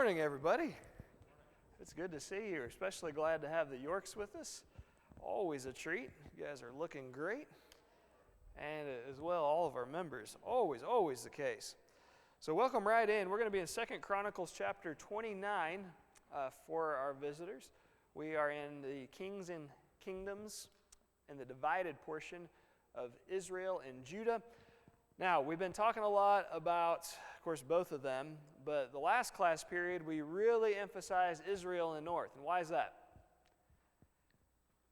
morning, everybody. It's good to see you. We're especially glad to have the Yorks with us. Always a treat. You guys are looking great. And as well, all of our members. Always the case. So welcome right in. We're going to be in 2 Chronicles chapter 29 for our visitors. We are in the Kings and Kingdoms and the divided portion of Israel and Judah. Now, we've been talking a lot about, of course, both of them, but the last class period, we really emphasized Israel in the north. And why is that?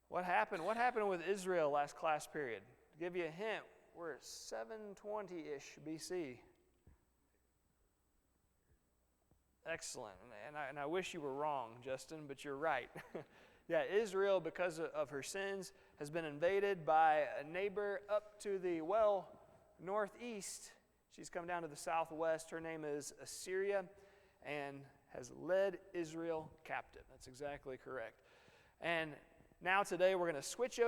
What happened? What happened with Israel last class period? To give you a hint, we're at 720-ish BC. Excellent. And I wish you were wrong, Justin, but you're right. Yeah, Israel, because of her sins, has been invaded by a neighbor up to the, northeast. She's come down to the southwest. Her name is Assyria and has led Israel captive. That's exactly correct. And now today we're going to switch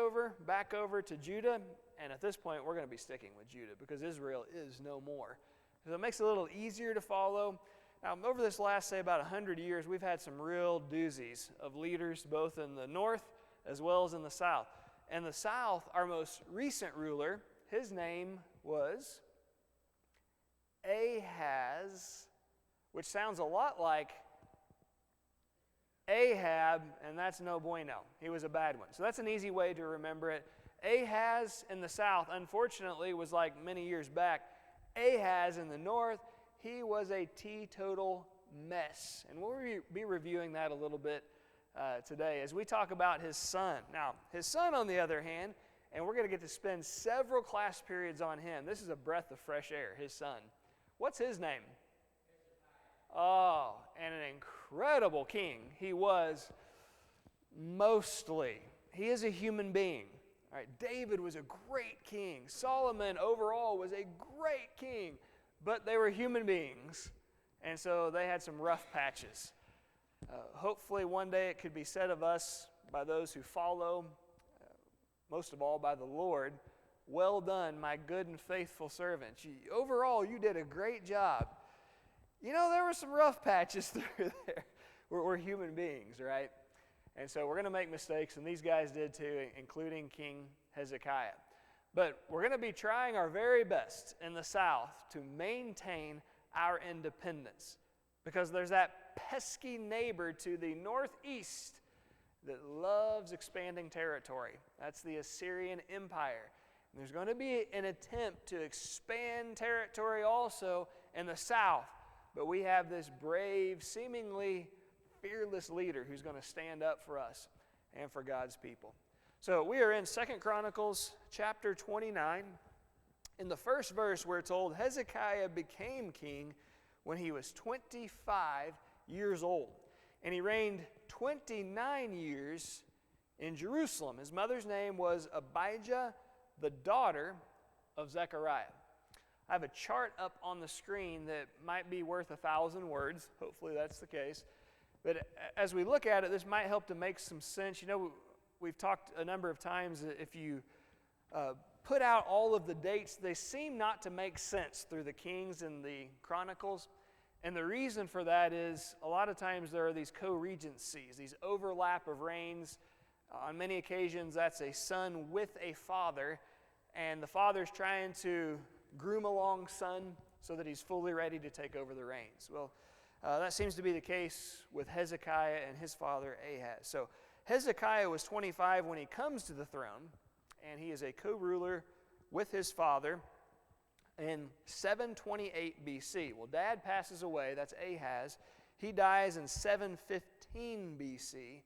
back over to Judah. And at this point we're going to be sticking with Judah because Israel is no more. So it makes it a little easier to follow. Now over this last, say, about 100 years, we've had some real doozies of leaders both in the north as well as in the south. And the south, our most recent ruler, his name was Ahaz, which sounds a lot like Ahab, and that's no bueno. He was a bad one. So that's an easy way to remember it. Ahaz in the south, unfortunately, was like many years back. Ahaz in the north, he was a teetotal mess. And we'll be reviewing that a little bit today as we talk about his son. Now, his son, on the other hand, and we're going to get to spend several class periods on him. This is a breath of fresh air, his son. What's his name? Oh, and an incredible king. He was mostly. He is a human being. All right, David was a great king. Solomon overall was a great king. But they were human beings, and so they had some rough patches. Hopefully one day it could be said of us by those who follow, most of all by the Lord, "Well done, my good and faithful servant. Overall, you did a great job." You know, there were some rough patches through there. We're human beings, right? And so we're going to make mistakes, and these guys did too, including King Hezekiah. But we're going to be trying our very best in the south to maintain our independence because there's that pesky neighbor to the northeast that loves expanding territory. That's the Assyrian Empire. And there's going to be an attempt to expand territory also in the south. But we have this brave, seemingly fearless leader who's going to stand up for us and for God's people. So we are in 2 Chronicles chapter 29. In the first verse we're told Hezekiah became king when he was 25 years old. And he reigned 29 years in Jerusalem. His mother's name was Abijah, the daughter of Zechariah. I have a chart up on the screen that might be worth 1,000 words. Hopefully that's the case. But as we look at it, this might help to make some sense. You know, we've talked a number of times that if you put out all of the dates, they seem not to make sense through the Kings and the Chronicles. And the reason for that is a lot of times there are these co-regencies, these overlap of reigns. On many occasions, that's a son with a father, and the father's trying to groom along son so that he's fully ready to take over the reins. Well, that seems to be the case with Hezekiah and his father Ahaz. So Hezekiah was 25 when he comes to the throne, and he is a co-ruler with his father in 728 BC. Well, dad passes away, that's Ahaz. He dies in 715 BC.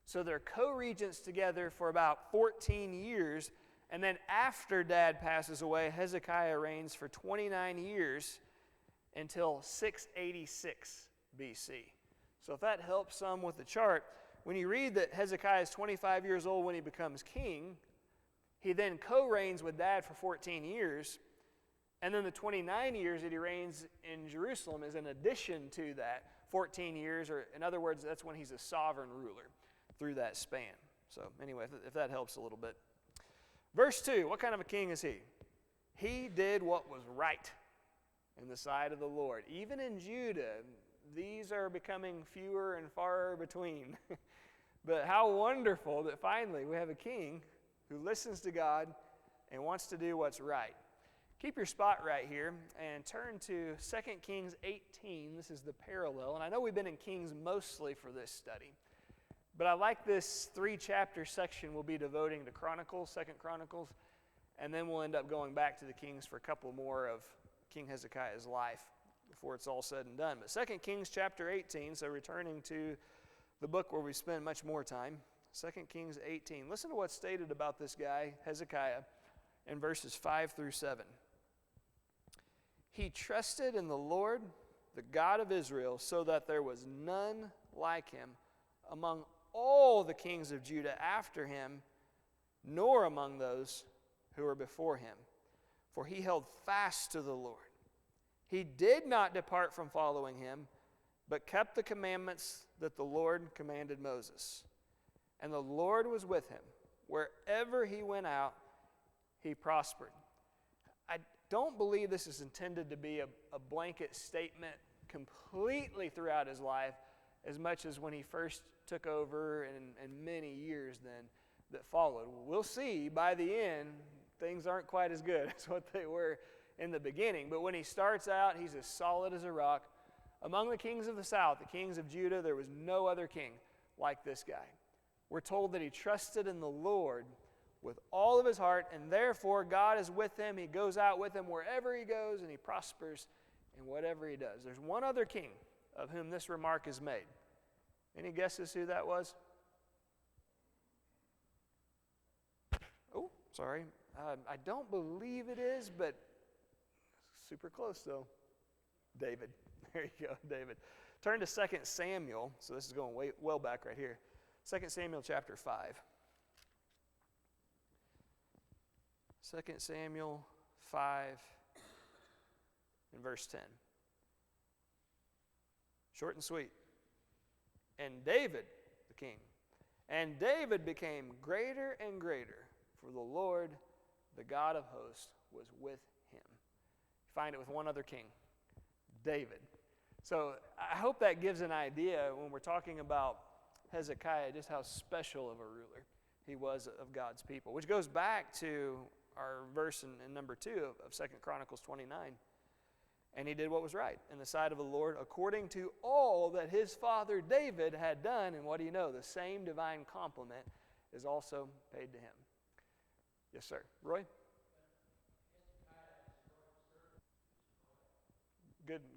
So they're co-regents together for about 14 years. And then after dad passes away, Hezekiah reigns for 29 years until 686 BC. So if that helps some with the chart, when you read that Hezekiah is 25 years old when he becomes king, he then co-reigns with dad for 14 years. And then the 29 years that he reigns in Jerusalem is in addition to that 14 years, or in other words, that's when he's a sovereign ruler through that span. So anyway, if that helps a little bit. Verse 2, what kind of a king is he? He did what was right in the sight of the Lord. Even in Judah, these are becoming fewer and far between. But how wonderful that finally we have a king who listens to God and wants to do what's right. Keep your spot right here and turn to 2 Kings 18. This is the parallel. And I know we've been in Kings mostly for this study. But I like this 3-chapter section we'll be devoting to Chronicles, 2 Chronicles. And then we'll end up going back to the Kings for a couple more of King Hezekiah's life before it's all said and done. But 2 Kings chapter 18, so returning to the book where we spend much more time, 2 Kings 18. Listen to what's stated about this guy, Hezekiah, in verses 5 through 7. He trusted in the Lord, the God of Israel, so that there was none like him among all the kings of Judah after him, nor among those who were before him. For he held fast to the Lord. He did not depart from following him, but kept the commandments that the Lord commanded Moses. And the Lord was with him. Wherever he went out, he prospered. I don't believe this is intended to be a blanket statement completely throughout his life, as much as when he first took over and many years then that followed. We'll see by the end, things aren't quite as good as what they were in the beginning. But when he starts out, he's as solid as a rock. Among the kings of the south, the kings of Judah, there was no other king like this guy. We're told that he trusted in the Lord with all of his heart, and therefore God is with him. He goes out with him wherever he goes, and he prospers in whatever he does. There's one other king of whom this remark is made. Any guesses who that was? Oh, sorry. I don't believe it is, but super close though. David. There you go, David. Turn to 2 Samuel. So this is going well back right here. 2 Samuel chapter 5. 2 Samuel 5 and verse 10. Short and sweet. And David, the king, and David became greater and greater, for the Lord, the God of hosts, was with him. You find it with one other king, David. So I hope that gives an idea when we're talking about Hezekiah, just how special of a ruler he was of God's people, which goes back to our verse in number 2 of 2 Chronicles 29. And he did what was right in the sight of the Lord, according to all that his father David had done. And what do you know? The same divine compliment is also paid to him. Yes, sir. Roy?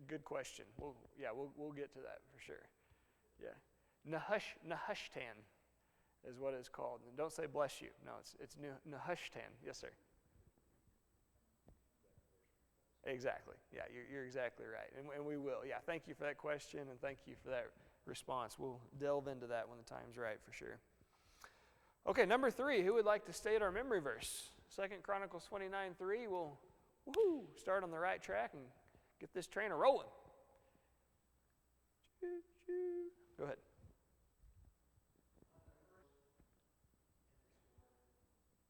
Good question. We'll get to that for sure. Yeah. Nehushtan is what it's called. And don't say bless you. No, it's Nehushtan. Yes, sir. Exactly. Yeah, you're exactly right. And we will. Yeah, thank you for that question and thank you for that response. We'll delve into that when the time's right for sure. Okay, number 3, who would like to state our memory verse? 2 Chronicles 29:3. We'll start on the right track and get this train a-rolling. Go ahead.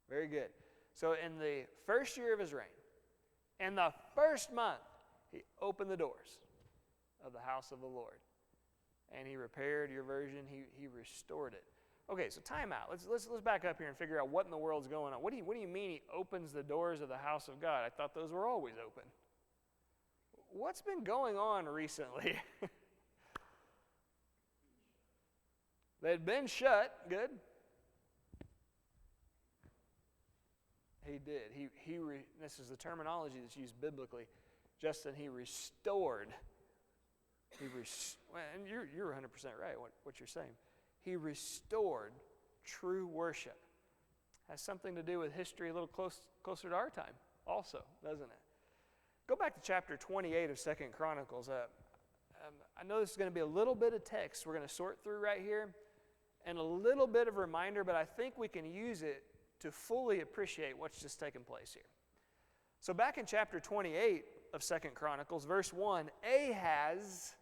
Very good. So in the first year of his reign, in the first month, he opened the doors of the house of the Lord. And he repaired, your version, he restored it. Okay, so time out. Let's back up here and figure out what in the world's going on. What do you mean he opens the doors of the house of God? I thought those were always open. What's been going on recently? They'd been shut. Good. He did. This is the terminology that's used biblically. Justin, he restored. And you're 100% right what you're saying. He restored true worship. Has something to do with history a little closer to our time also, doesn't it? Go back to chapter 28 of 2 Chronicles. I know this is going to be a little bit of text we're going to sort through right here and a little bit of reminder, but I think we can use it to fully appreciate what's just taken place here. So back in chapter 28 of 2 Chronicles, verse 1, Ahaz,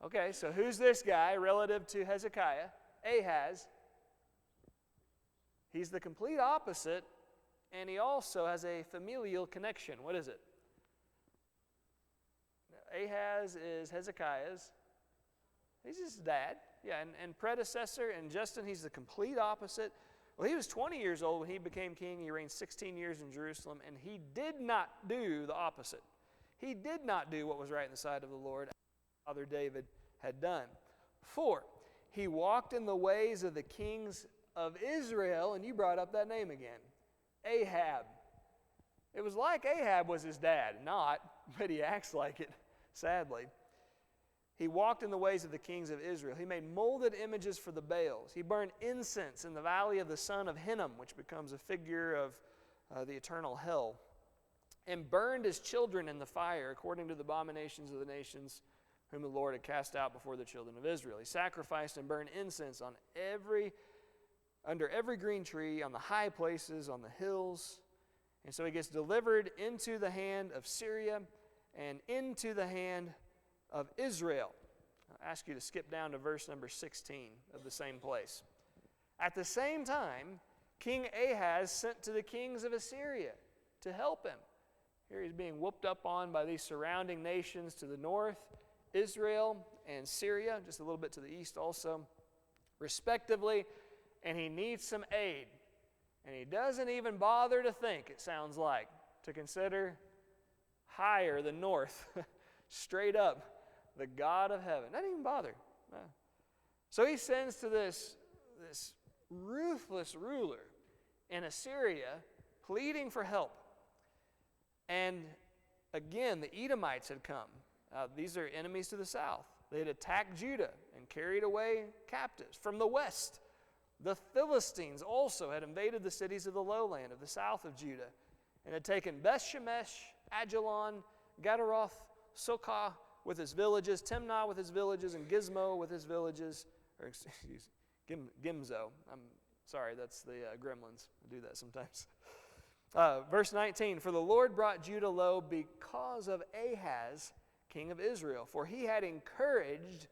okay, so who's this guy relative to Hezekiah? Ahaz. He's the complete opposite, and he also has a familial connection. What is it? Ahaz is Hezekiah's He's his dad. Yeah, and predecessor, and Justin, he's the complete opposite. Well, he was 20 years old when he became king. He reigned 16 years in Jerusalem, and he did not do the opposite. He did not do what was right in the sight of the Lord, as Father David had done. 4, he walked in the ways of the kings of Israel, and you brought up that name again, Ahab. It was like Ahab was his dad. Not, but he acts like it, sadly. He walked in the ways of the kings of Israel. He made molded images for the Baals. He burned incense in the valley of the son of Hinnom, which becomes a figure of the eternal hell, and burned his children in the fire according to the abominations of the nations whom the Lord had cast out before the children of Israel. He sacrificed and burned incense under every green tree, on the high places, on the hills. And so he gets delivered into the hand of Syria and into the hand of Israel. I'll ask you to skip down to verse number 16 of the same place. At the same time, King Ahaz sent to the kings of Assyria to help him. Here he's being whooped up on by these surrounding nations to the north, Israel and Syria, just a little bit to the east also, respectively, and he needs some aid. And he doesn't even bother to think, it sounds like, to consider higher than north, straight up, the God of heaven. Doesn't even bother. No. So he sends to this ruthless ruler in Assyria, pleading for help. And again, the Edomites had come. These are enemies to the south. They had attacked Judah and carried away captives. From the west, the Philistines also had invaded the cities of the lowland of the south of Judah and had taken Beth-Shemesh, Ajalon, Gadaroth, Sokah with its villages, Timnah with its villages, and Gizmo with its villages, or excuse me, Gimzo. I'm sorry, that's the gremlins. I do that sometimes. Verse 19, for the Lord brought Judah low because of Ahaz, king of Israel, for he had encouraged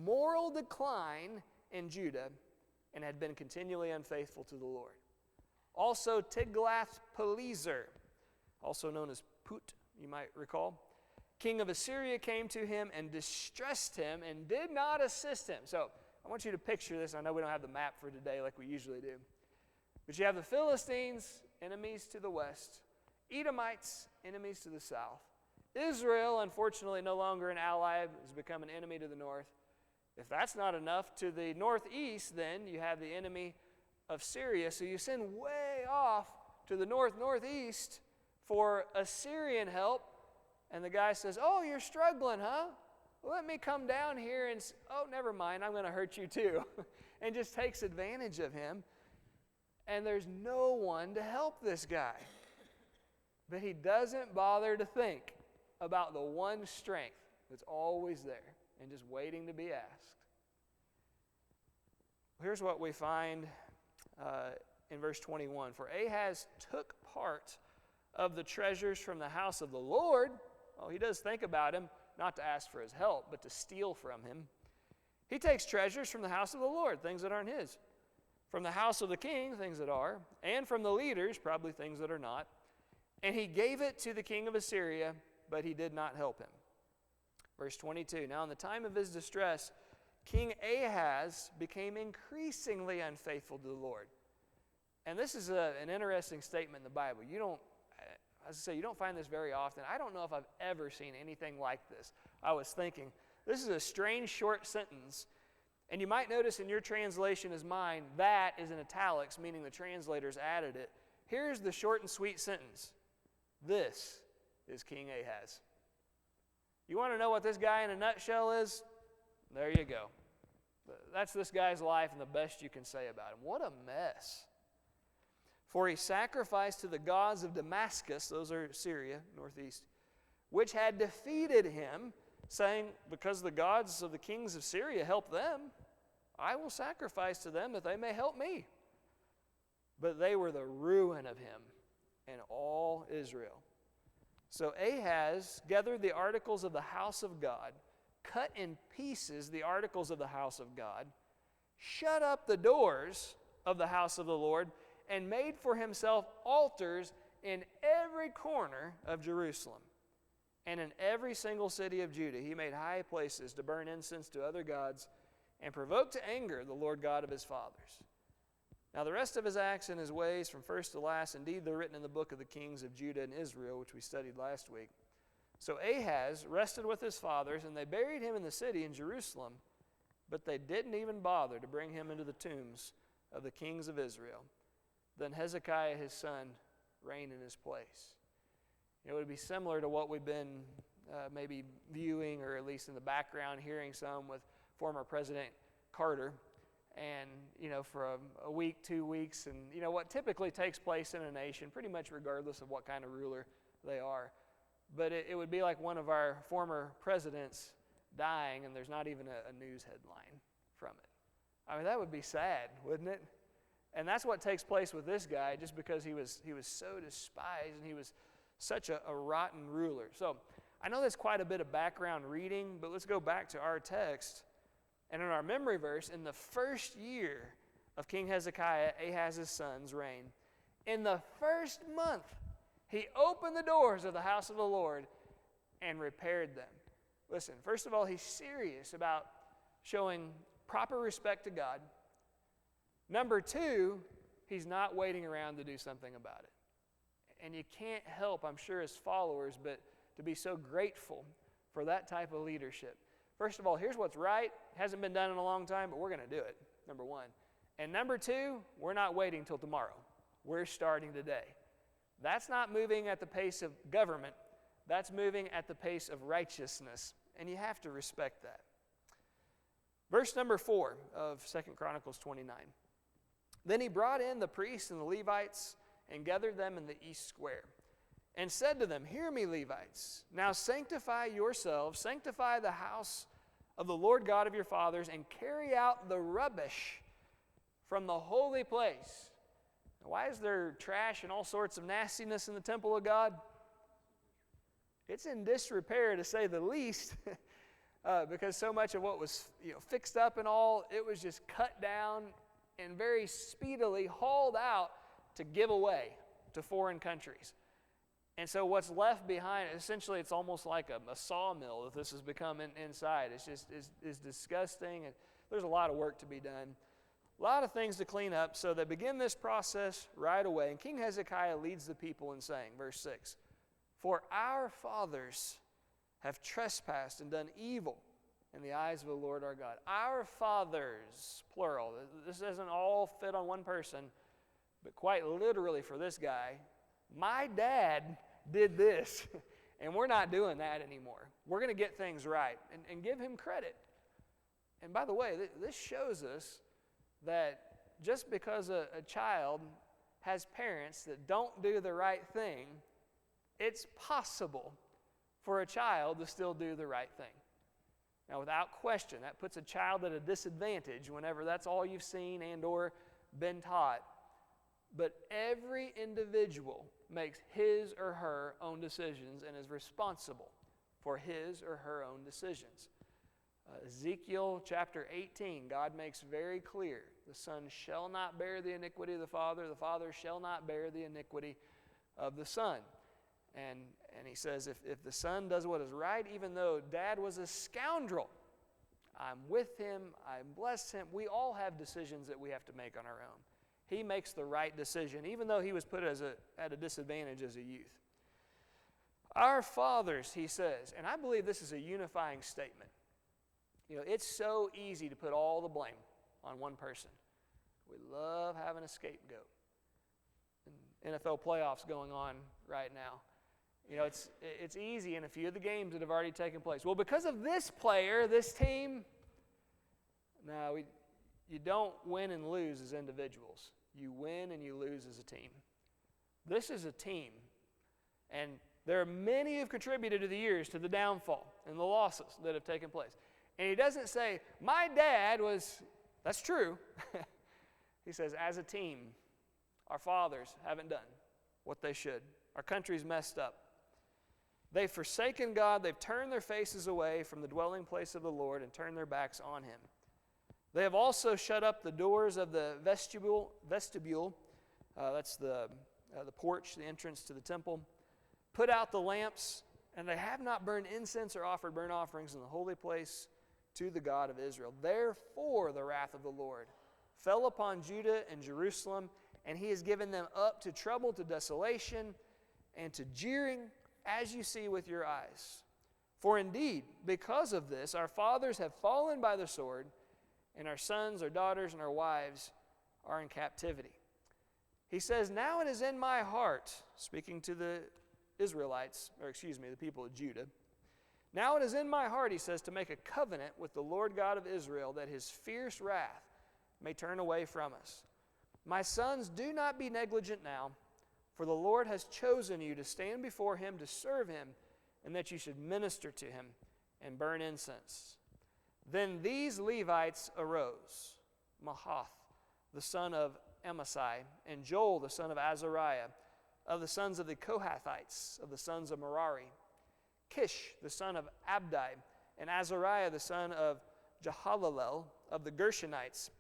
moral decline in Judah and had been continually unfaithful to the Lord. Also Tiglath-Pileser, also known as Put, you might recall, king of Assyria came to him and distressed him and did not assist him. So I want you to picture this. I know we don't have the map for today like we usually do. But you have the Philistines, enemies to the west. Edomites, enemies to the south. Israel, unfortunately, no longer an ally, has become an enemy to the north. If that's not enough, to the northeast, then you have the enemy of Syria. So you send way off to the northeast for Assyrian help. And the guy says, oh, you're struggling, huh? Well, let me come down here and, oh, never mind, I'm going to hurt you too. And just takes advantage of him. And there's no one to help this guy. But he doesn't bother to think about the one strength that's always there and just waiting to be asked. Here's what we find in verse 21. For Ahaz took part of the treasures from the house of the Lord. Well, he does think about him, not to ask for his help, but to steal from him. He takes treasures from the house of the Lord, things that aren't his. From the house of the king, things that are. And from the leaders, probably things that are not. And he gave it to the king of Assyria, but he did not help him. Verse 22, now in the time of his distress, King Ahaz became increasingly unfaithful to the Lord. And this is an interesting statement in the Bible. As I say, you don't find this very often. I don't know if I've ever seen anything like this. I was thinking, this is a strange short sentence. And you might notice in your translation as mine, that is in italics, meaning the translators added it. Here's the short and sweet sentence. This is King Ahaz. You want to know what this guy in a nutshell is? There you go. That's this guy's life and the best you can say about him. What a mess. For he sacrificed to the gods of Damascus, those are Syria, northeast, which had defeated him, saying, because the gods of the kings of Syria helped them, I will sacrifice to them that they may help me. But they were the ruin of him and all Israel. So Ahaz gathered the articles of the house of God, cut in pieces the articles of the house of God, shut up the doors of the house of the Lord, and made for himself altars in every corner of Jerusalem. And in every single city of Judah he made high places to burn incense to other gods and provoke to anger the Lord God of his fathers. Now the rest of his acts and his ways from first to last, indeed they're written in the book of the kings of Judah and Israel, which we studied last week. So Ahaz rested with his fathers, and they buried him in the city in Jerusalem, but they didn't even bother to bring him into the tombs of the kings of Israel. Then Hezekiah his son reigned in his place. It would be similar to what we've been maybe viewing, or at least in the background hearing some, with former President Carter. And, for a week, 2 weeks, and, what typically takes place in a nation, pretty much regardless of what kind of ruler they are. But it would be like one of our former presidents dying, and there's not even a news headline from it. I mean, that would be sad, wouldn't it? And that's what takes place with this guy, just because he was so despised, and he was such a rotten ruler. So I know that's quite a bit of background reading, but let's go back to our text. And in our memory verse, in the first year of King Hezekiah, Ahaz's son's reign, in the first month, he opened the doors of the house of the Lord and repaired them. Listen, first of all, he's serious about showing proper respect to God. Number two, he's not waiting around to do something about it. And you can't help, I'm sure, as followers, but to be so grateful for that type of leadership. First of all, here's what's right. Hasn't been done in a long time, but we're going to do it, number one. And number two, we're not waiting till tomorrow. We're starting today. That's not moving at the pace of government. That's moving at the pace of righteousness. And you have to respect that. Verse number 4 of 2 Chronicles 29. Then he brought in the priests and the Levites and gathered them in the east square, and said to them, "Hear me, Levites. Now sanctify yourselves, sanctify the house of the Lord God of your fathers, and carry out the rubbish from the holy place." Now, why is there trash and all sorts of nastiness in the temple of God? It's in disrepair, to say the least, because so much of what was fixed up and all, it was just cut down and very speedily hauled out to give away to foreign countries. And so what's left behind, essentially it's almost like a sawmill that this has become inside. It's just is disgusting, and there's a lot of work to be done. A lot of things to clean up, so they begin this process right away. And King Hezekiah leads the people in saying, verse 6, "For our fathers have trespassed and done evil in the eyes of the Lord our God." Our fathers, plural. This doesn't all fit on one person, but quite literally for this guy, my dad did this, and we're not doing that anymore. We're going to get things right and give him credit. And by the way, this shows us that just because a child has parents that don't do the right thing, it's possible for a child to still do the right thing. Now, without question, that puts a child at a disadvantage whenever that's all you've seen and or been taught. But every individual makes his or her own decisions and is responsible for his or her own decisions. Ezekiel chapter 18, God makes very clear, the son shall not bear the iniquity of the father shall not bear the iniquity of the son. And he says, if the son does what is right, even though dad was a scoundrel, I'm with him, I bless him. We all have decisions that we have to make on our own. He makes the right decision, even though he was put at a disadvantage as a youth. Our fathers, he says, and I believe this is a unifying statement. It's so easy to put all the blame on one person. We love having a scapegoat. And NFL playoffs going on right now. It's easy in a few of the games that have already taken place. Well, because of this player, this team, no, you don't win and lose as individuals. You win and you lose as a team. This is a team. And there are many who have contributed to the years to the downfall and the losses that have taken place. And he doesn't say, my dad was, that's true. He says, as a team, our fathers haven't done what they should. Our country's messed up. They've forsaken God. They've turned their faces away from the dwelling place of the Lord and turned their backs on him. They have also shut up the doors of the vestibule. That's the porch, the entrance to the temple. Put out the lamps And they have not burned incense or offered burnt offerings in the holy place to the God of Israel. Therefore the wrath of the Lord fell upon Judah and Jerusalem, and he has given them up to trouble, to desolation, and to jeering, as you see with your eyes. For indeed, because of this, our fathers have fallen by the sword, and our sons, our daughters, and our wives are in captivity. He says, now it is in my heart, speaking to the Israelites, the people of Judah. Now it is in my heart, he says, to make a covenant with the Lord God of Israel, that his fierce wrath may turn away from us. My sons, do not be negligent now, for the Lord has chosen you to stand before him to serve him, and that you should minister to him and burn incense. Then these Levites arose, Mahath, the son of Amasai, and Joel, the son of Azariah, of the sons of the Kohathites, of the sons of Merari, Kish, the son of Abdi, and Azariah, the son of Jehalalel, of the Gershonites.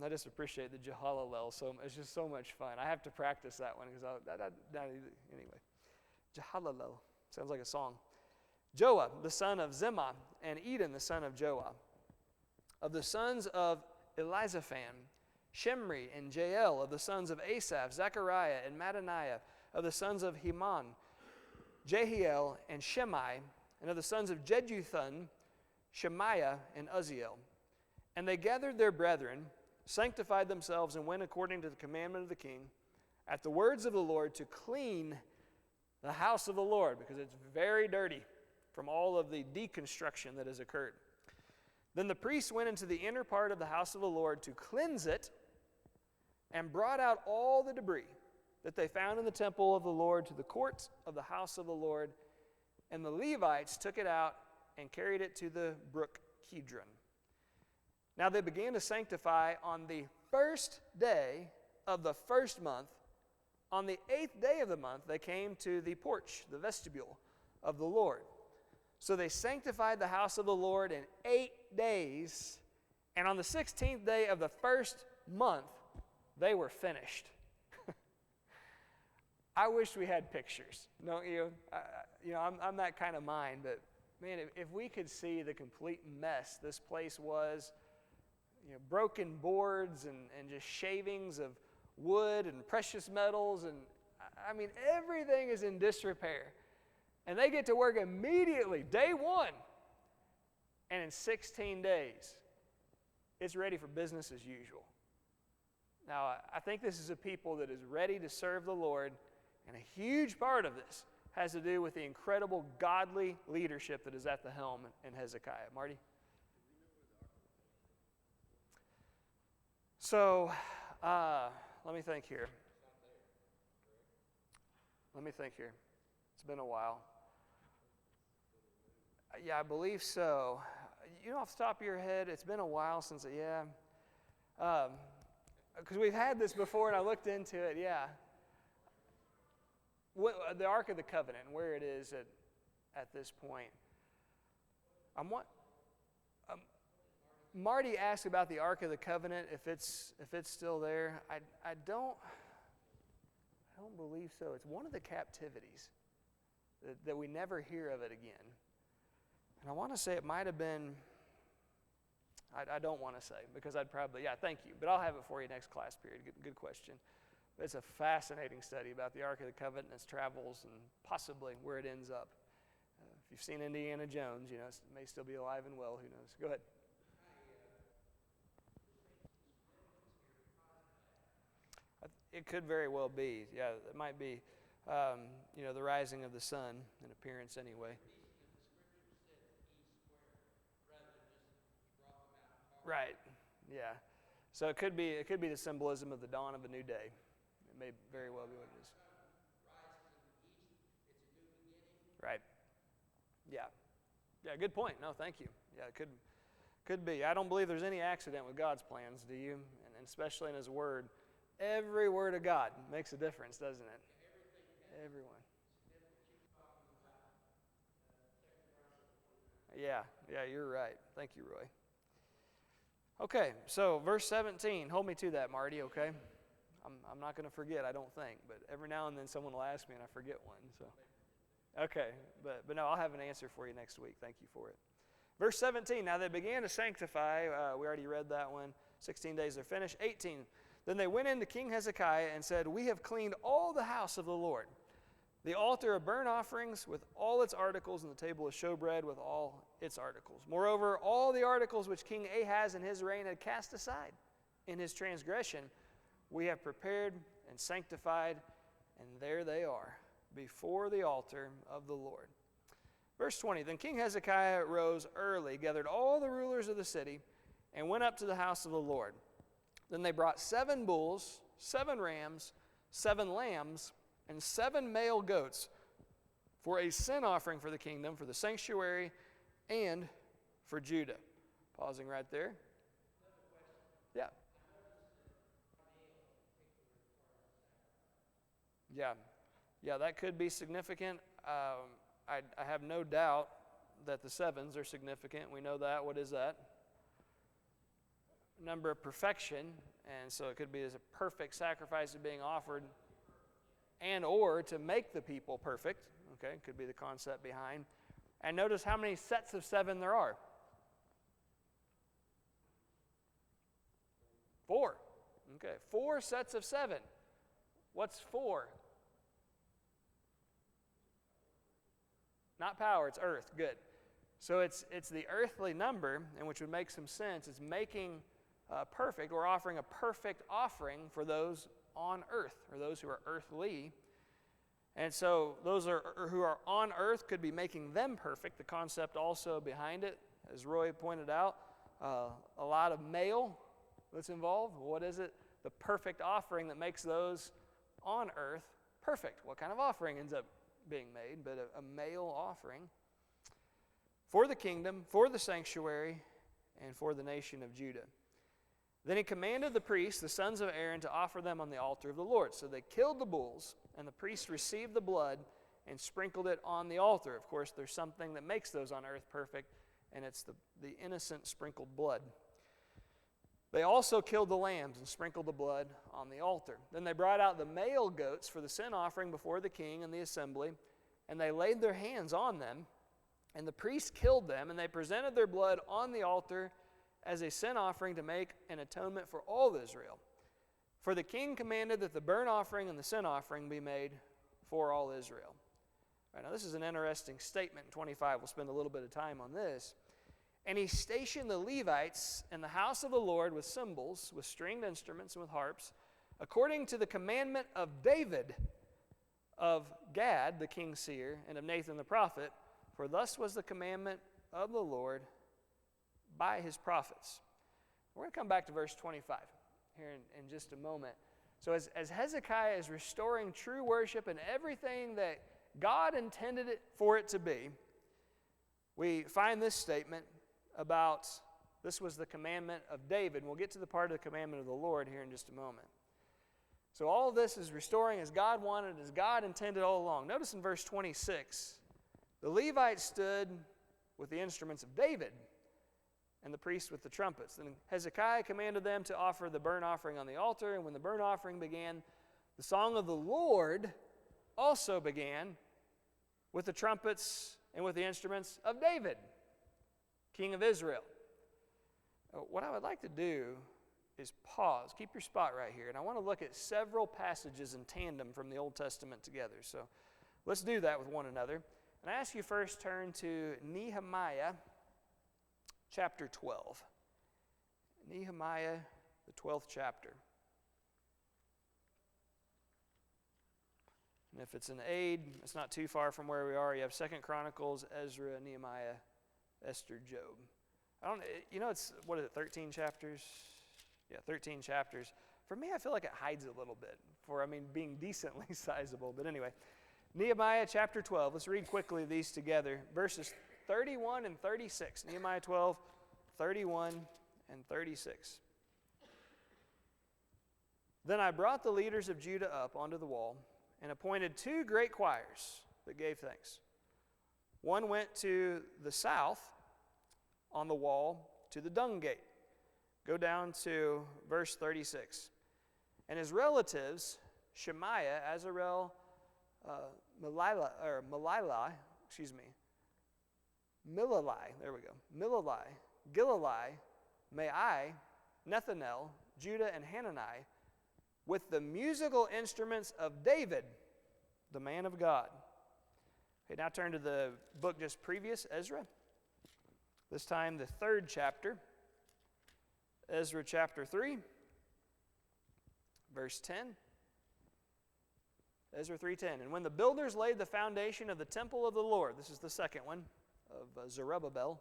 I just appreciate the Jehalalel. So it's just so much fun. I have to practice that one because anyway. Jehalalel sounds like a song. Joah, the son of Zimmah, and Eden, the son of Joah. Of the sons of Elizaphan, Shemri and Jael, of the sons of Asaph, Zechariah and Mattaniah, of the sons of Heman, Jehiel and Shemai, and of the sons of Jeduthun, Shemaiah and Uzziel. And they gathered their brethren, sanctified themselves, and went according to the commandment of the king, at the words of the Lord, to clean the house of the Lord, because it's very dirty from all of the deconstruction that has occurred. Then the priests went into the inner part of the house of the Lord to cleanse it, and brought out all the debris that they found in the temple of the Lord to the courts of the house of the Lord. And the Levites took it out and carried it to the brook Kidron. Now they began to sanctify on the first day of the first month. On the 8th day of the month, they came to the porch, the vestibule of the Lord. So they sanctified the house of the Lord in 8 days, and on the 16th day of the first month, they were finished. I wish we had pictures, don't you? I'm that kind of mind, but man, if we could see the complete mess this place was, broken boards and just shavings of wood and precious metals, and everything is in disrepair. And they get to work immediately, day one, and in 16 days, it's ready for business as usual. Now, I think this is a people that is ready to serve the Lord, and a huge part of this has to do with the incredible godly leadership that is at the helm in Hezekiah. Marty? So, let me think here. It's been a while. Yeah, I believe so. Off the top of your head, it's been a while since, because we've had this before, and I looked into it, the Ark of the Covenant, and where it is at this point. Marty asked about the Ark of the Covenant, if it's still there. I don't believe so. It's one of the captivities that we never hear of it again. And I want to say it might have been, I don't want to say, because I'd probably, thank you. But I'll have it for you next class period. Good question. But it's a fascinating study about the Ark of the Covenant and its travels and possibly where it ends up. If you've seen Indiana Jones, it may still be alive and well. Who knows? Go ahead. It could very well be. Yeah, it might be, the rising of the sun in appearance anyway. Right. Yeah. So it could be the symbolism of the dawn of a new day. It may very well be what it is. Right. Yeah. Yeah, good point. No, thank you. Yeah, it could be. I don't believe there's any accident with God's plans, do you? And especially in His Word. Every word of God makes a difference, doesn't it? Everyone. Yeah, you're right. Thank you, Roy. Okay, so verse 17. Hold me to that, Marty, okay? I'm not going to forget, I don't think. But every now and then someone will ask me and I forget one. So, okay. But no, I'll have an answer for you next week. Thank you for it. Verse 17, now they began to sanctify. We already read that one. 16 days they're finished. 18, then they went in to King Hezekiah and said, we have cleaned all the house of the Lord, the altar of burnt offerings with all its articles, and the table of showbread with all its articles. Moreover, all the articles which King Ahaz in his reign had cast aside in his transgression, we have prepared and sanctified, and there they are, before the altar of the Lord. Verse 20, then King Hezekiah rose early, gathered all the rulers of the city, and went up to the house of the Lord. Then they brought 7 bulls, 7 rams, 7 lambs, and 7 male goats for a sin offering for the kingdom, for the sanctuary, and for Judah. Pausing right there. Yeah. Yeah, that could be significant. I have no doubt that the 7s are significant. We know that. What is that? Number of perfection. And so it could be as a perfect sacrifice being offered, and or to make the people perfect. Okay, could be the concept behind. And notice how many sets of 7 there are. 4. Okay, 4 sets of 7. What's 4? Not power, it's earth. Good. So it's the earthly number, and which would make some sense. It's making perfect, or offering a perfect offering for those on earth, or those who are earthly. And so those who are on earth could be making them perfect. The concept also behind it, as Roy pointed out, a lot of male that's involved. What is it? The perfect offering that makes those on earth perfect. What kind of offering ends up being made? But a male offering for the kingdom, for the sanctuary, and for the nation of Judah. Then he commanded the priests, the sons of Aaron, to offer them on the altar of the Lord. So they killed the bulls, and the priests received the blood and sprinkled it on the altar. Of course, there's something that makes those on earth perfect, and it's the innocent sprinkled blood. They also killed the lambs and sprinkled the blood on the altar. Then they brought out the male goats for the sin offering before the king and the assembly, and they laid their hands on them, and the priests killed them, and they presented their blood on the altar as a sin offering to make an atonement for all Israel. For the king commanded that the burnt offering and the sin offering be made for all Israel. All right, now this is an interesting statement in 25. We'll spend a little bit of time on this. And he stationed the Levites in the house of the Lord with cymbals, with stringed instruments, and with harps, according to the commandment of David, of Gad, the king's seer, and of Nathan the prophet, for thus was the commandment of the Lord by his prophets. We're going to come back to verse 25 here in just a moment. So as Hezekiah is restoring true worship and everything that God intended it for it to be, we find this statement about this was the commandment of David. And we'll get to the part of the commandment of the Lord here in just a moment. So all of this is restoring as God wanted, as God intended all along. Notice in verse 26, the Levites stood with the instruments of David, and the priests with the trumpets. Then Hezekiah commanded them to offer the burnt offering on the altar, and when the burnt offering began, the song of the Lord also began with the trumpets and with the instruments of David, king of Israel. What I would like to do is pause. Keep your spot right here. And I want to look at several passages in tandem from the Old Testament together. So let's do that with one another. And I ask you first turn to Nehemiah chapter 12. Nehemiah, the 12th chapter. And if it's an aid, it's not too far from where we are. You have 2 Chronicles, Ezra, Nehemiah, Esther, Job. It's, 13 chapters? Yeah, 13 chapters. For me, I feel like it hides a little bit being decently sizable. But anyway, Nehemiah chapter 12. Let's read quickly these together. Verses 31 and 36. Nehemiah 12, 31 and 36. Then I brought the leaders of Judah up onto the wall and appointed 2 great choirs that gave thanks. One went to the south on the wall to the dung gate. Go down to verse 36. And his relatives, Shemaiah, Azarel, Milalai, Gilalai, Mai, Nethanel, Judah, and Hanani, with the musical instruments of David, the man of God. Okay, now turn to the book just previous, Ezra. This time the 3rd chapter, Ezra chapter 3, verse 10. Ezra 3:10. And when the builders laid the foundation of the temple of the Lord, this is the second one of Zerubbabel,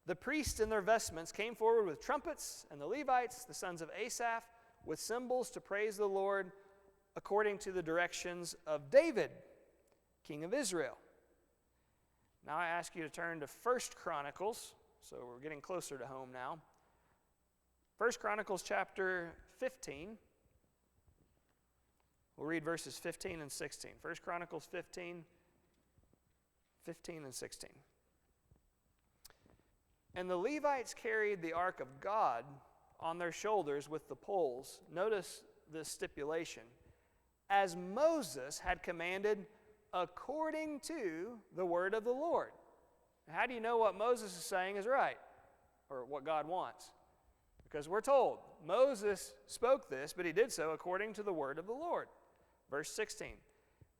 the priests in their vestments came forward with trumpets, and the Levites, the sons of Asaph, with cymbals to praise the Lord according to the directions of David, king of Israel. Now I ask you to turn to 1 Chronicles, so we're getting closer to home now. 1 Chronicles chapter 15. We'll read verses 15 and 16. 1 Chronicles 15 and 16. And the Levites carried the ark of God on their shoulders with the poles. Notice this stipulation. As Moses had commanded according to the word of the Lord. How do you know what Moses is saying is right? Or what God wants? Because we're told Moses spoke this, but he did so according to the word of the Lord. Verse 16.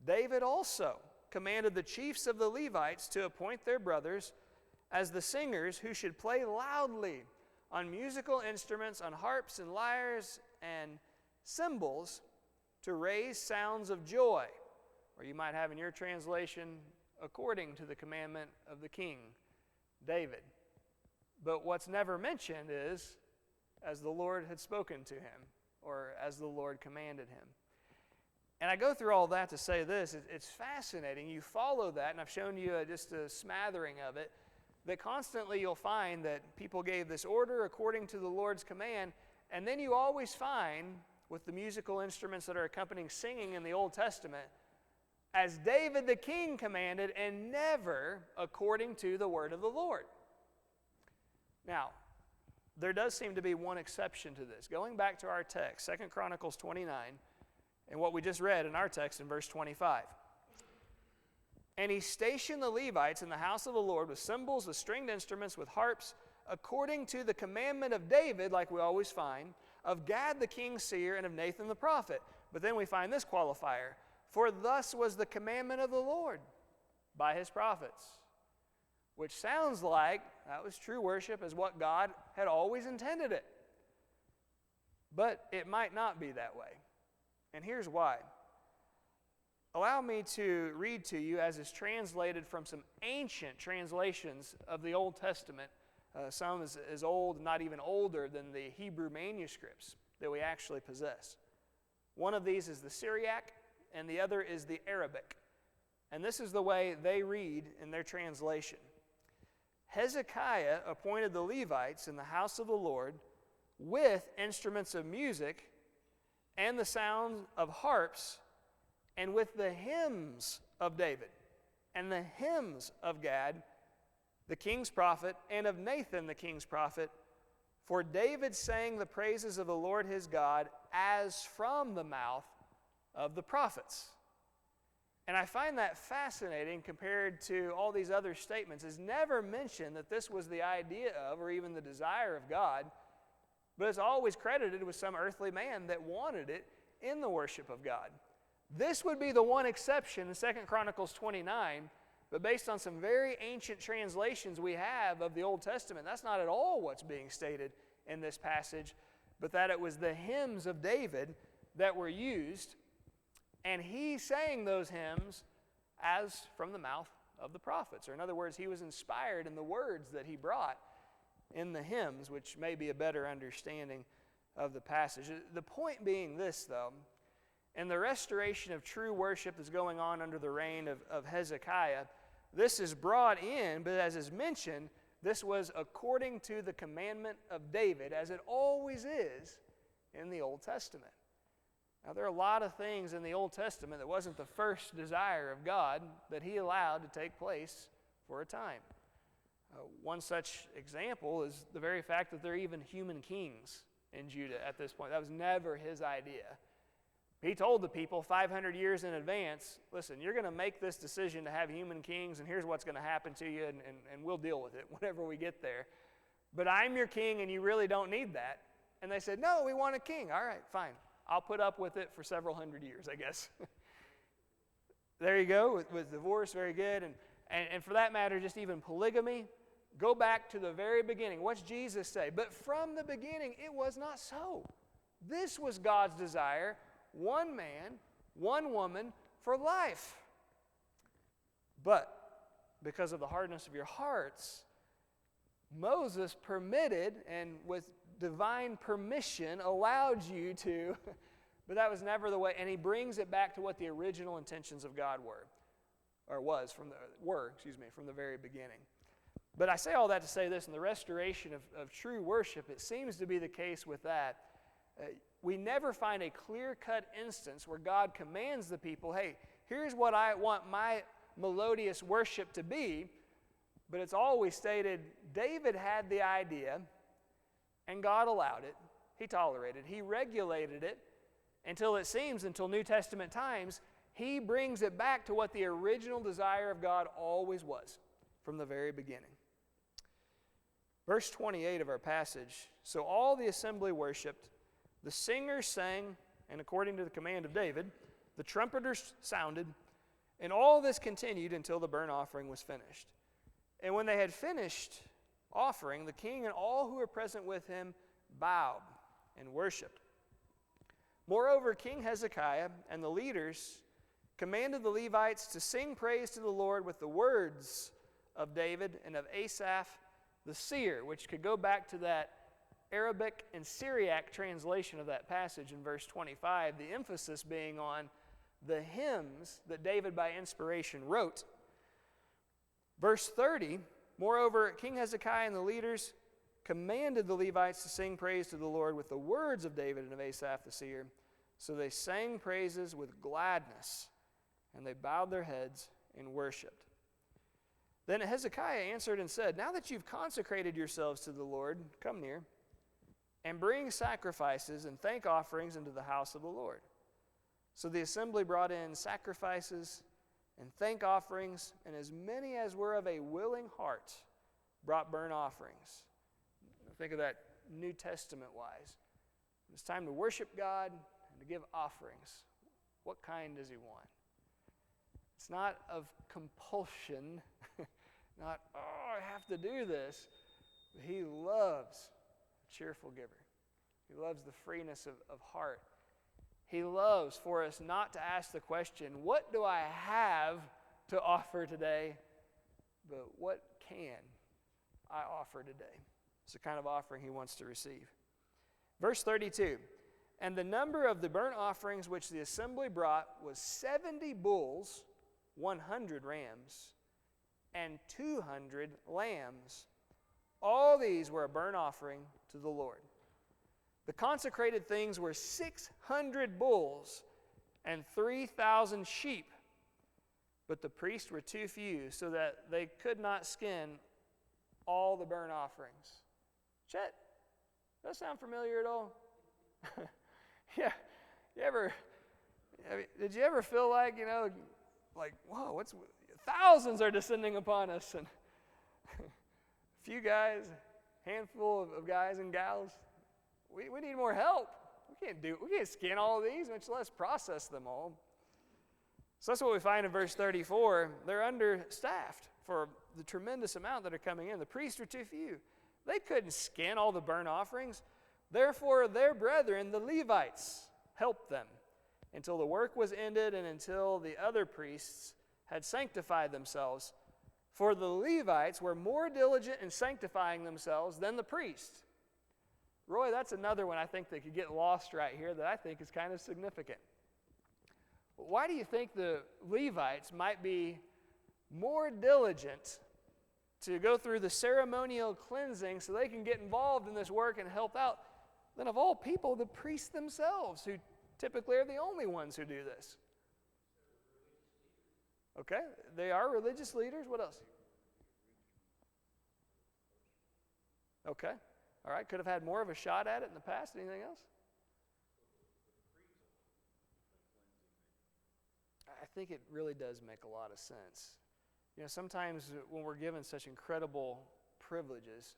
David also commanded the chiefs of the Levites to appoint their brothers as the singers who should play loudly on musical instruments, on harps and lyres and cymbals, to raise sounds of joy. Or you might have in your translation, according to the commandment of the king, David. But what's never mentioned is, as the Lord had spoken to him, or as the Lord commanded him. And I go through all that to say this, it's fascinating. You follow that, and I've shown you just a smattering of it, that constantly you'll find that people gave this order according to the Lord's command, and then you always find, with the musical instruments that are accompanying singing in the Old Testament, as David the king commanded, and never according to the word of the Lord. Now, there does seem to be one exception to this. Going back to our text, 2 Chronicles 29, and what we just read in our text in verse 25. And he stationed the Levites in the house of the Lord with cymbals, with stringed instruments, with harps, according to the commandment of David, like we always find, of Gad the king's seer, and of Nathan the prophet. But then we find this qualifier. For thus was the commandment of the Lord by his prophets. Which sounds like that was true worship as what God had always intended it. But it might not be that way. And here's why. Allow me to read to you as is translated from some ancient translations of the Old Testament. Some as old, not even older than the Hebrew manuscripts that we actually possess. One of these is the Syriac, and the other is the Arabic. And this is the way they read in their translation. Hezekiah appointed the Levites in the house of the Lord with instruments of music and the sound of harps, and with the hymns of David and the hymns of Gad, the king's prophet, and of Nathan, the king's prophet, for David sang the praises of the Lord his God as from the mouth of the prophets. And I find that fascinating compared to all these other statements. It's never mentioned that this was the idea of or even the desire of God, but it's always credited with some earthly man that wanted it in the worship of God. This would be the one exception in 2 Chronicles 29, but based on some very ancient translations we have of the Old Testament, that's not at all what's being stated in this passage, but that it was the hymns of David that were used, and he sang those hymns as from the mouth of the prophets. Or in other words, he was inspired in the words that he brought in the hymns, which may be a better understanding of the passage. The point being this, though, in the restoration of true worship that's going on under the reign of Hezekiah, this is brought in, but as is mentioned, this was according to the commandment of David, as it always is in the Old Testament. Now, there are a lot of things in the Old Testament that wasn't the first desire of God that he allowed to take place for a time. One such example is the very fact that there are even human kings in Judah at this point. That was never his idea. He told the people 500 years in advance, listen, you're going to make this decision to have human kings, and here's what's going to happen to you, and we'll deal with it whenever we get there. But I'm your king, and you really don't need that. And they said, no, we want a king. All right, fine. I'll put up with it for several hundred years, I guess. There you go, with divorce, very good. And for that matter, just even polygamy. Go back to the very beginning. What's Jesus say? But from the beginning, it was not so. This was God's desire. One man, one woman for life. But because of the hardness of your hearts, Moses permitted and with divine permission allowed you to, but that was never the way. And he brings it back to what the original intentions of God were from the very beginning. But I say all that to say this: in the restoration of true worship, it seems to be the case with that. We never find a clear-cut instance where God commands the people, hey, here's what I want my melodious worship to be. But it's always stated, David had the idea, and God allowed it. He tolerated it. He regulated it until New Testament times, he brings it back to what the original desire of God always was from the very beginning. Verse 28 of our passage, so all the assembly worshiped, the singers sang, and according to the command of David, the trumpeters sounded, and all this continued until the burnt offering was finished. And when they had finished offering, the king and all who were present with him bowed and worshiped. Moreover, King Hezekiah and the leaders commanded the Levites to sing praise to the Lord with the words of David and of Asaph the seer, which could go back to that Arabic and Syriac translation of that passage in verse 25, the emphasis being on the hymns that David by inspiration wrote. Verse 30, moreover, King Hezekiah and the leaders commanded the Levites to sing praise to the Lord with the words of David and of Asaph the seer. So they sang praises with gladness, and they bowed their heads and worshipped. Then Hezekiah answered and said, now that you've consecrated yourselves to the Lord, come near, and bring sacrifices and thank offerings into the house of the Lord. So the assembly brought in sacrifices and thank offerings, and as many as were of a willing heart brought burnt offerings. Think of that New Testament-wise. It's time to worship God and to give offerings. What kind does he want? It's not of compulsion, not, oh, I have to do this. But he loves a cheerful giver. He loves the freeness of heart. He loves for us not to ask the question, what do I have to offer today? But what can I offer today? It's the kind of offering he wants to receive. Verse 32, and the number of the burnt offerings which the assembly brought was 70 bulls, 100 rams, and 200 lambs. All these were a burnt offering to the Lord. The consecrated things were 600 bulls and 3,000 sheep, but the priests were too few, so that they could not skin all the burnt offerings. Chet, does that sound familiar at all? Yeah. Did you ever feel like, whoa, thousands are descending upon us, and a few guys, handful of guys and gals, we need more help. We can't skin all of these, much less process them all. So that's what we find in verse 34. They're understaffed for the tremendous amount that are coming in. The priests are too few. They couldn't skin all the burnt offerings. Therefore, their brethren, the Levites, helped them until the work was ended and until the other priests had sanctified themselves. For the Levites were more diligent in sanctifying themselves than the priests. Roy, that's another one I think that could get lost right here that I think is kind of significant. Why do you think the Levites might be more diligent to go through the ceremonial cleansing so they can get involved in this work and help out than, of all people, the priests themselves, who typically are the only ones who do this? Okay, they are religious leaders. What else? Okay. All right, could have had more of a shot at it in the past. Anything else? I think it really does make a lot of sense. You know, sometimes when we're given such incredible privileges,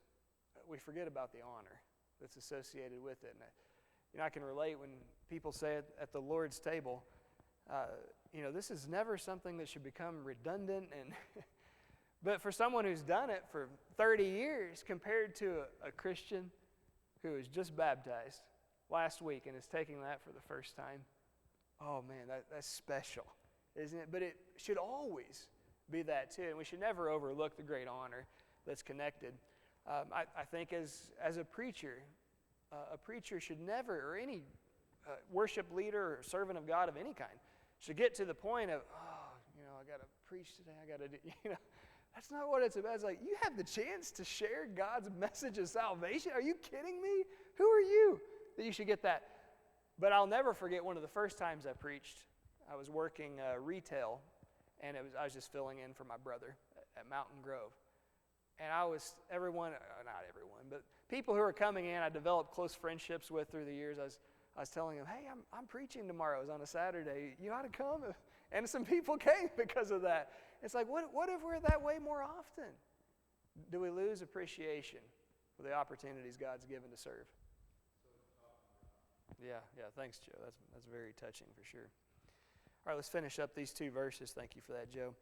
we forget about the honor that's associated with it. And I can relate when people say it at the Lord's table, this is never something that should become redundant. But for someone who's done it for 30 years compared to a Christian who was just baptized last week and is taking that for the first time, oh man, that's special, isn't it? But it should always be that too, and we should never overlook the great honor that's connected. I think as a preacher should never, or any worship leader or servant of God of any kind, should get to the point of, I got to preach today, I got to do, that's not what it's about. It's like, you have the chance to share God's message of salvation. Are you kidding me? Who are you that you should get that? But I'll never forget one of the first times I preached. I was working retail, and I was just filling in for my brother at Mountain Grove. And not everyone, but people who were coming in, I developed close friendships with through the years. I was telling them, hey, I'm preaching tomorrow. It was on a Saturday. You ought to come. And some people came because of that. It's like, what if we're that way more often? Do we lose appreciation for the opportunities God's given to serve? Yeah, thanks, Joe. That's very touching for sure. All right, let's finish up these two verses. Thank you for that, Joe.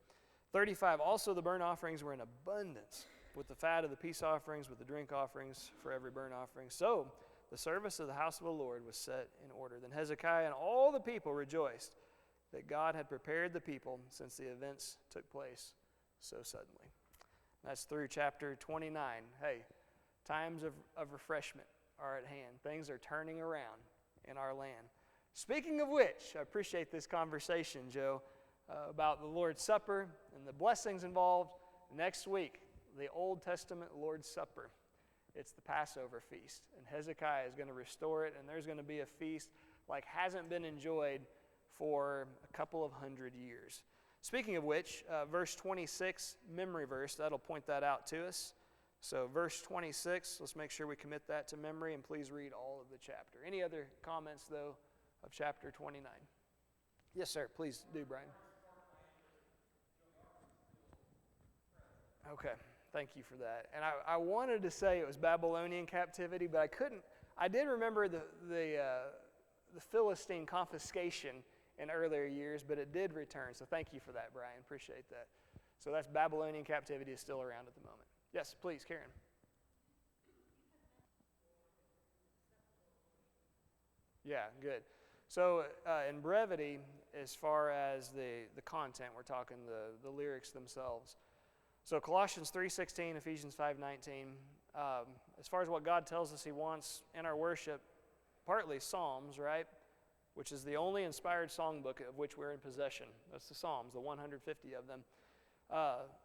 35, also the burnt offerings were in abundance, with the fat of the peace offerings, with the drink offerings for every burnt offering. So the service of the house of the Lord was set in order. Then Hezekiah and all the people rejoiced that God had prepared the people since the events took place so suddenly. That's through chapter 29. Hey, times of refreshment are at hand. Things are turning around in our land. Speaking of which, I appreciate this conversation, Joe, about the Lord's Supper and the blessings involved. Next week, the Old Testament Lord's Supper. It's the Passover feast, and Hezekiah is going to restore it, and there's going to be a feast like hasn't been enjoyed for a couple of 100 years. Speaking of which, verse 26, memory verse, that'll point that out to us. So verse 26, let's make sure we commit that to memory, and please read all of the chapter. Any other comments, though, of chapter 29? Yes, sir. Please do, Brian. Okay. Thank you for that. And I wanted to say it was Babylonian captivity, but I couldn't. I did remember the Philistine confiscation in earlier years, but it did return. So thank you for that, Brian. Appreciate that. So that's Babylonian captivity is still around at the moment. Yes, please, Karen. Yeah, good. So in brevity, as far as the content, we're talking the lyrics themselves. So Colossians 3:16, Ephesians 5:19, as far as what God tells us He wants in our worship, partly Psalms, right? Which is the only inspired songbook of which we're in possession. That's the Psalms, the 150 of them.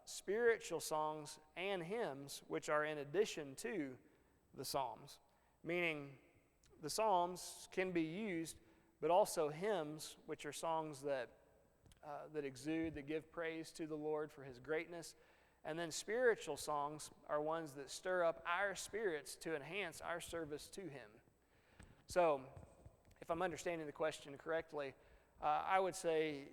Spiritual songs and hymns, which are in addition to the Psalms. Meaning the Psalms can be used, but also hymns, which are songs that exude, that give praise to the Lord for His greatness. And then spiritual songs are ones that stir up our spirits to enhance our service to Him. So, if I'm understanding the question correctly, I would say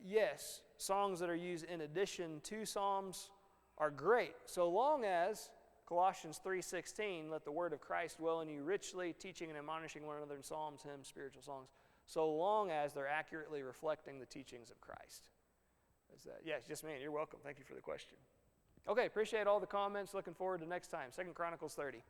yes, songs that are used in addition to Psalms are great, so long as Colossians 3:16, let the word of Christ dwell in you richly, teaching and admonishing one another in psalms, hymns, spiritual songs, so long as they're accurately reflecting the teachings of Christ. Is that? Yes, just me. You're welcome. Thank you for the question. Okay, appreciate all the comments. Looking forward to next time. 2 Chronicles 30.